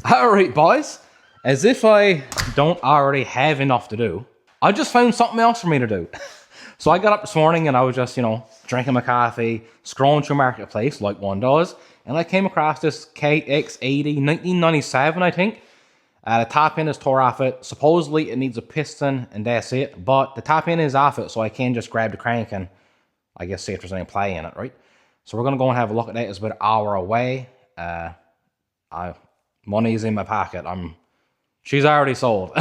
Alright boys, as if I don't already have enough to do, I just found something else for me to do. So I got up this morning and I was just, drinking my coffee, scrolling through Marketplace like one does, and I came across this KX80 1997, I think. The top end is tore off it. Supposedly it needs a piston and that's it, but the top end is off it, so I can just grab the crank and I guess see if there's any play in it, right? So we're gonna go and have a look at that. It's about an hour away. Money's in my pocket. She's already sold.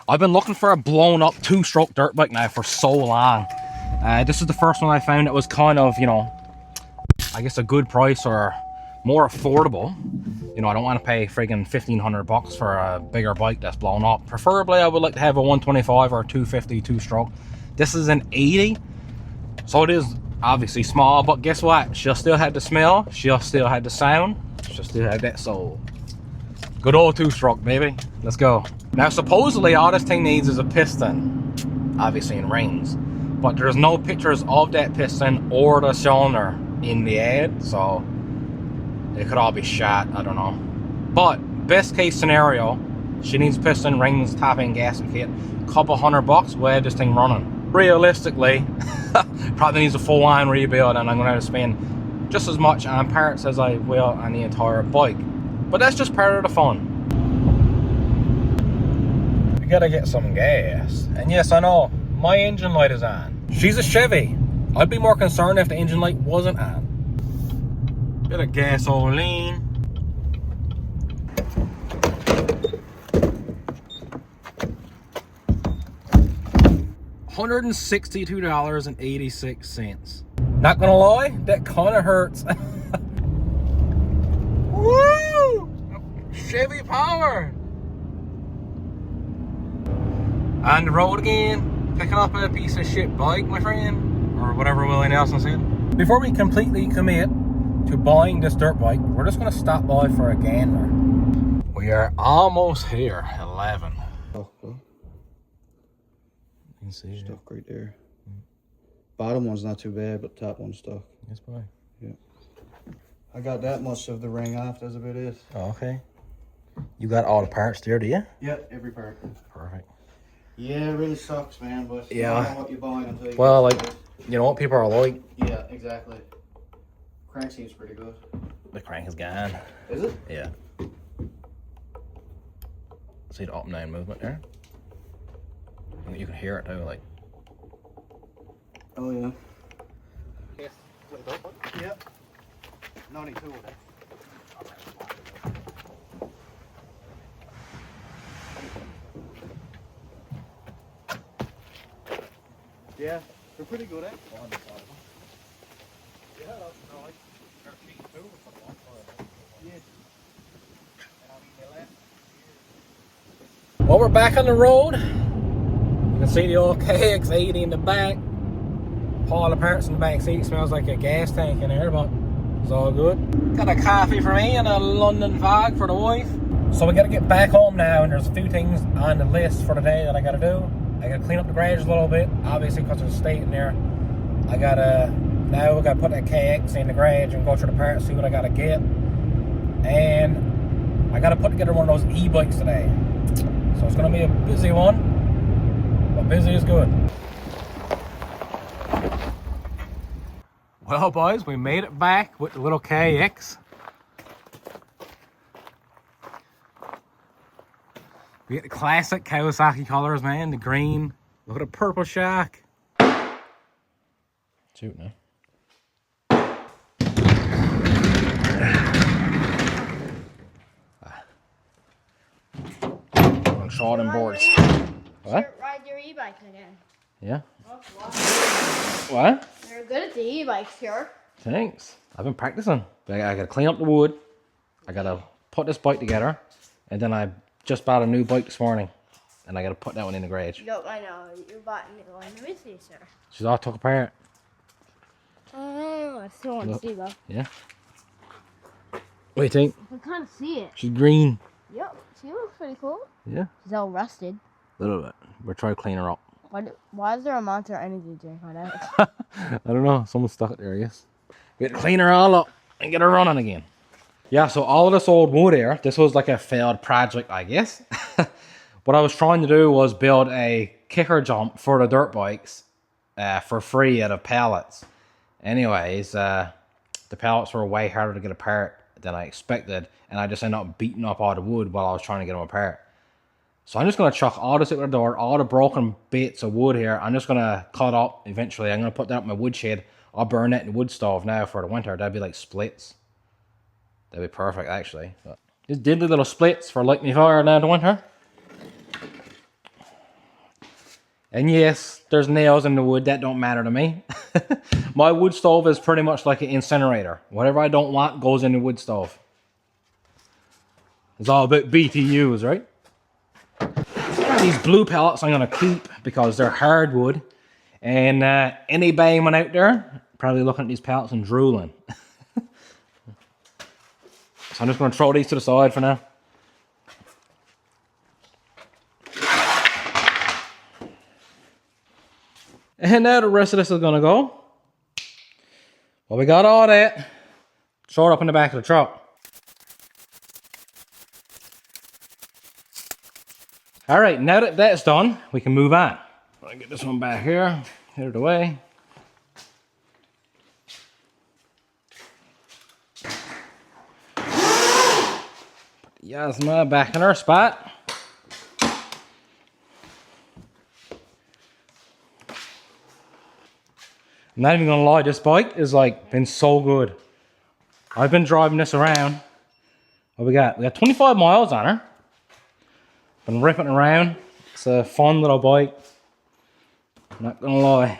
I've been looking for a blown up 2-stroke dirt bike now for so long. This is the first one I found that was kind of, I guess a good price or more affordable. I don't want to pay friggin' $1,500 for a bigger bike that's blown up. Preferably, I would like to have a 125 or 250 2-stroke. This is an 80, so it is obviously small, but guess what? She'll still have the smell, she'll still have the sound, she'll still have that soul. Good old 2-stroke, baby. Let's go. Now, supposedly all this thing needs is a piston, obviously in rings, but there's no pictures of that piston or the cylinder in the ad, so it could all be shot, I don't know. But best case scenario, she needs piston, rings, top end gasket kit, couple $100, we'll have this thing running. Realistically, probably needs a full-on rebuild, and I'm gonna have to spend just as much on parts as I will on the entire bike. But that's just part of the fun. We gotta get some gas. And yes, I know, my engine light is on. She's a Chevy. I'd be more concerned if the engine light wasn't on. Bit of gasoline. $162.86. Not gonna lie, that kind of hurts. Woo! Chevy power! On the road again, picking up a piece of shit bike, my friend, or whatever Willie Nelson said. Before we completely commit to buying this dirt bike, we're just gonna stop by for a gander. We are almost here, 11. Oh, cool. You can see stuck right there. Bottom one's not too bad, but top one's stuck. Yes, boy. Yeah. I got that much of the ring off, that's about it. Oh, okay. You got all the parts there, do you? Yep, every part. Perfect. Yeah, it really sucks, man, but yeah, you don't know what you're buying until you well, get like, you know what people are like? Yeah, exactly. Crank seems pretty good. The crank is gone. Is it? Yeah. See the up and down movement there? You can hear it too, like. Oh, yeah. Yes. Yep. 92 of it. Yeah, they're pretty good, eh? Yeah, they're cheap too. Yeah. Well, we're back on the road. You can see the old KX80 in the back. Pile of parts in the back seat. Smells like a gas tank in there, but it's all good. Got a coffee for me and a London fog for the wife. So we gotta get back home now, and there's a few things on the list for the day that I gotta do. I gotta clean up the garage a little bit, obviously because there's a state in there. Now we gotta put that KX in the garage and go through the parts, see what I gotta get. And I gotta put together one of those e-bikes today. So it's gonna be a busy one, but busy is good. Well, boys, we made it back with the little KX. We get the classic Kawasaki colors, man. The green. Look at the purple shock. Shoot now. On shorting boards. What? Ride your e-bike again. Yeah. What? What? You're good at the e-bikes here. Thanks. I've been practicing. But I gotta clean up the wood. I gotta put this bike together. And then I just bought a new bike this morning. And I gotta put that one in the garage. No, I know. You bought a new one. Let me see, sir. She's all took apart. Oh, I still want to see, though. Yeah. What do you think? I can kind of see it. She's green. Yep. She looks pretty cool. Yeah. She's all rusted. A little bit. We're trying to clean her up. Why is there a Monster Energy drink on it? I don't know. Someone stuck it there, I guess. We had to clean her all up and get her running again. Yeah, so all of this old wood here, this was like a failed project, I guess. What I was trying to do was build a kicker jump for the dirt bikes for free out of pallets. Anyways, the pallets were way harder to get apart than I expected, and I just ended up beating up all the wood while I was trying to get them apart. So I'm just going to chuck all this out the door, all the broken bits of wood here. I'm just going to cut up eventually. I'm going to put that up in my wood shed. I'll burn it in the wood stove now for the winter. That'd be like splits. That'd be perfect, actually. But just did the little splits for lighting me fire now in the winter. And yes, there's nails in the wood. That don't matter to me. My wood stove is pretty much like an incinerator. Whatever I don't want goes in the wood stove. It's all about BTUs, right? These blue pellets I'm going to keep because they're hardwood. And any bangman out there probably looking at these pellets and drooling. So I'm just going to throw these to the side for now. And now the rest of this is going to go. Well, we got all that. Throw it up in the back of the truck. Alright, now that that's done, we can move on. I'll get this one back here. Get it away. Put the Yasma back in her spot. I'm not even gonna lie, this bike is like been so good. I've been driving this around. What we got? We got 25 miles on her. Been ripping around. It's a fun little bike. I'm not gonna lie.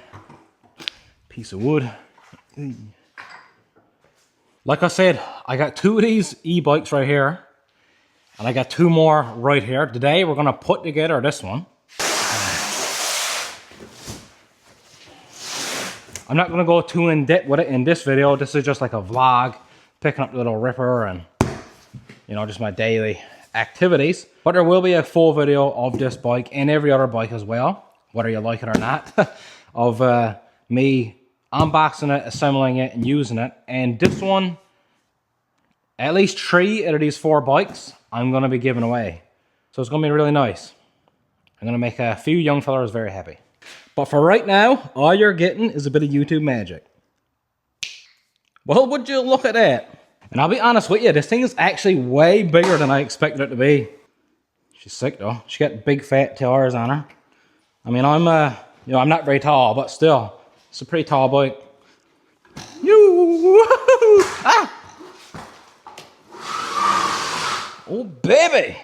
Piece of wood. Like I said, I got 2 of these e-bikes right here. And I got 2 more right here. Today we're gonna put together this one. I'm not gonna go too in depth with it in this video. This is just like a vlog, picking up the little ripper and, you know, just my daily activities. But there will be a full video of this bike and every other bike as well, whether you like it or not, of me unboxing it, assembling it, and using it. And this one, at least 3 out of these 4 bikes, I'm gonna be giving away. So it's gonna be really nice. I'm gonna make a few young fellas very happy. But for right now, all you're getting is a bit of YouTube magic. Well, would you look at that? And I'll be honest with you, this thing is actually way bigger than I expected it to be. She's sick though. She got big fat tires on her. I mean, I'm not very tall, but still, it's a pretty tall bike. Ah! Oh, baby!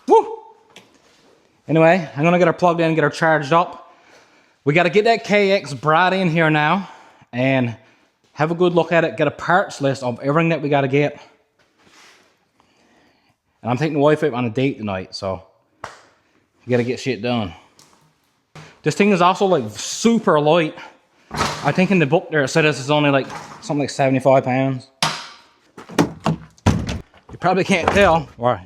Woo! Anyway, I'm gonna get her plugged in, get her charged up. We gotta get that KX brought in here now and have a good look at it, get a parts list of everything that we gotta get. And I'm taking the wife out on a date tonight, so we gotta get shit done. This thing is also like super light. I think in the book there it said this is only like something like 75 pounds. You probably can't tell, or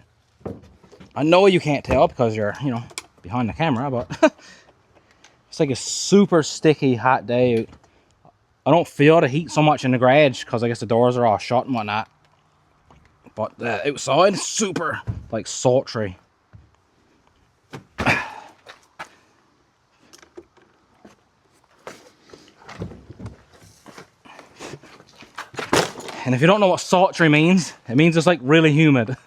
I know you can't tell because you're, you know, behind the camera, but it's like a super sticky hot day out. I don't feel the heat so much in the garage because I guess the doors are all shut and whatnot. But outside, super like sultry. And if you don't know what sultry means, it means it's like really humid.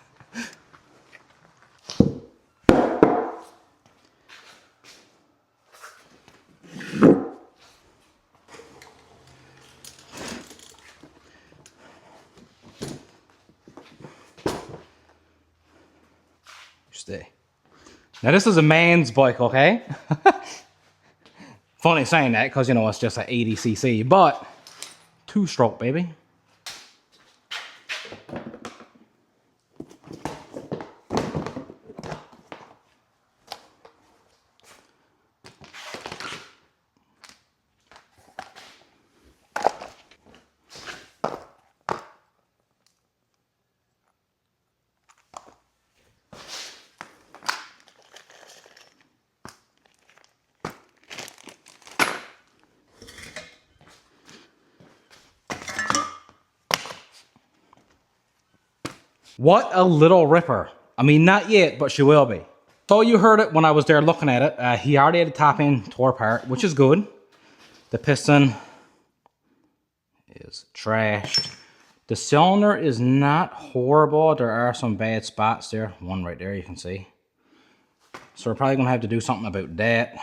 Stay. Now this is a man's bike, okay? Funny saying that because, you know, it's just an 80cc, but 2-stroke, baby. What a little ripper. I mean, not yet, but she will be. So you heard it when I was there looking at it. He already had the top end tore apart, which is good. The piston is trashed. The cylinder is not horrible. There are some bad spots there. One right there you can see. So we're probably going to have to do something about that.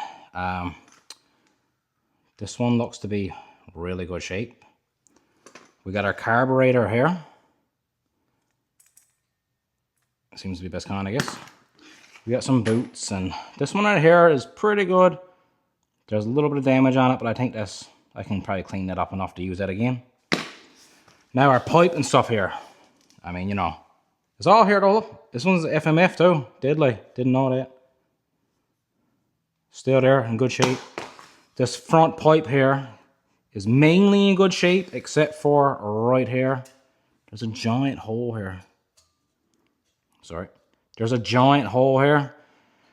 This one looks to be really good shape. We got our carburetor here. Seems to be best kind, I guess. We got some boots, and this one right here is pretty good. There's a little bit of damage on it, but I think I can probably clean that up enough to use that again. Now our pipe and stuff here. I mean, you know, it's all here though. This one's FMF too. Deadly. Didn't know that. Still there in good shape. This front pipe here is mainly in good shape, except for right here. There's a giant hole here. Sorry. There's a giant hole here.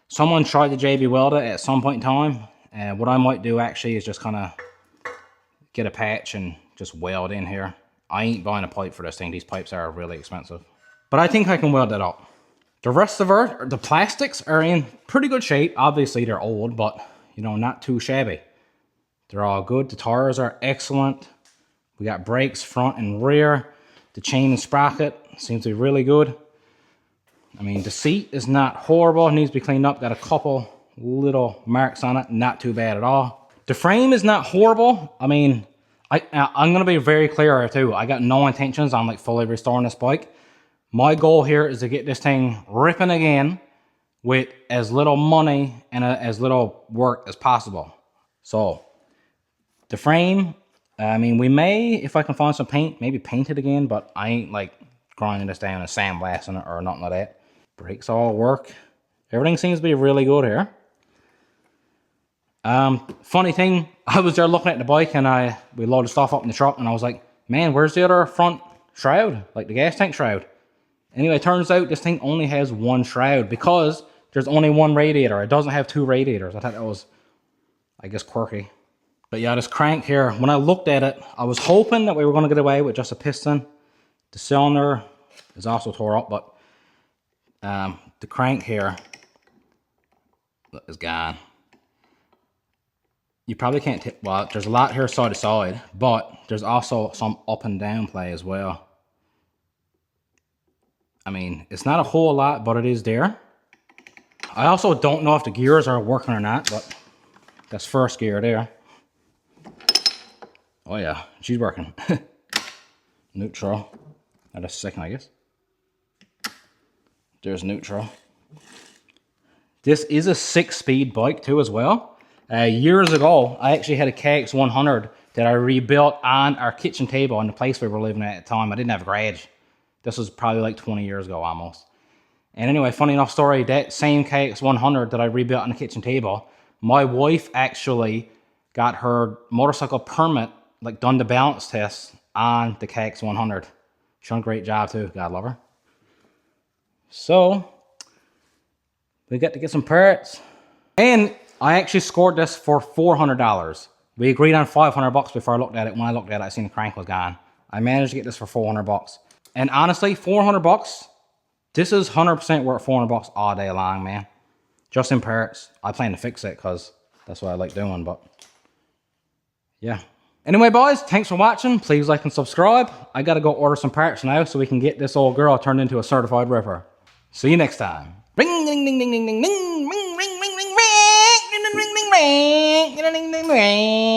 Someone tried to JB weld it at some point in time. And what I might do actually is just kind of get a patch and just weld in here. I ain't buying a pipe for this thing. These pipes are really expensive. But I think I can weld that up. The rest of the plastics are in pretty good shape. Obviously they're old, but you know, not too shabby. They're all good. The tires are excellent. We got brakes front and rear. The chain and sprocket seems to be really good. I mean, the seat is not horrible. It needs to be cleaned up. Got a couple little marks on it. Not too bad at all. The frame is not horrible. I mean, I'm going to be very clear here too. I got no intentions on like fully restoring this bike. My goal here is to get this thing ripping again with as little money and as little work as possible. So the frame, I mean, we may, if I can find some paint, maybe paint it again, but I ain't like grinding this down and sandblasting it or nothing like that. Brakes all work. Everything seems to be really good here. Funny thing, I was there looking at the bike and we loaded stuff up in the truck and I was like, man, where's the other front shroud? Like the gas tank shroud. Anyway, it turns out this thing only has one shroud because there's only one radiator. It doesn't have two radiators. I thought that was, I guess, quirky. But yeah, this crank here, when I looked at it, I was hoping that we were going to get away with just a piston. The cylinder is also tore up, but the crank here is gone. You probably can't, well, there's a lot here side to side, but there's also some up and down play as well. I mean, it's not a whole lot, but it is there. I also don't know if the gears are working or not, but that's first gear there. Oh yeah, she's working. Neutral. That is second, I guess. There's neutral. This is a 6-speed bike too as well. Years ago, I actually had a KX100 that I rebuilt on our kitchen table in the place we were living at the time. I didn't have a garage. This was probably like 20 years ago almost. And anyway, funny enough story, that same KX100 that I rebuilt on the kitchen table, my wife actually got her motorcycle permit, like done the balance test on the KX100. She's done a great job too, God love her. So, we got to get some parts. And I actually scored this for $400. We agreed on $500 before I looked at it. When I looked at it, I seen the crank was gone. I managed to get this for $400. And honestly, $400, this is 100% worth $400 all day long, man. Just in parts. I plan to fix it because that's what I like doing, but yeah. Anyway, boys, thanks for watching. Please like and subscribe. I got to go order some parts now so we can get this old girl turned into a certified ripper. See you next time. Ring, ding, ding, ding, ding, ding, ding, ring, ring, ring, ring, ring, ring, ring, ring, ring, ring, ring, ring, ring, ring.